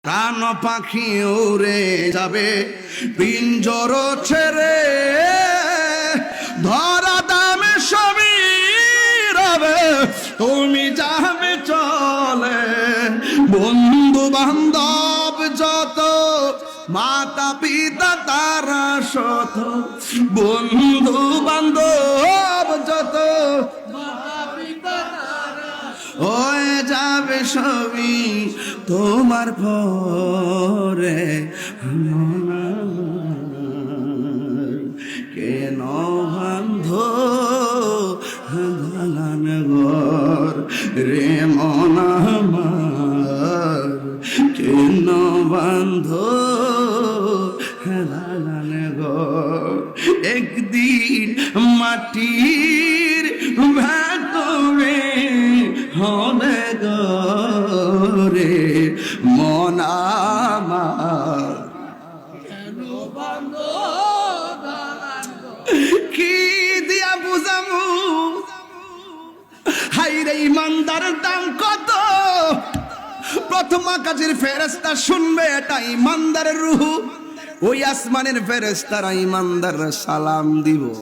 প্রাণ পাখি উড়ে যাবে পিঞ্জর ছেড়ে, ধরা দামে সবই রবে, তুমি যাবে চলে। বন্ধু বান্ধব যত, মাতা পিতা তারা শত, বন্ধু বান্ধব যত হয়ে যাবে সবই তোমার পরে। কেন বান্ধ দালান ঘর রে মন আমার, কেন বান্ধ দালান ঘর। একদিন মাটির ভেতরে হবে গরে মন আমার, কি দিয়া বুঝামু হাইরে ইমানদার দাম কত। প্রথম আকাশের ফেরেশতা শুনবে এটা ইমানদারের রূহ, ওই আসমানের ফেরেশতারা ইমানদার সালাম দিব।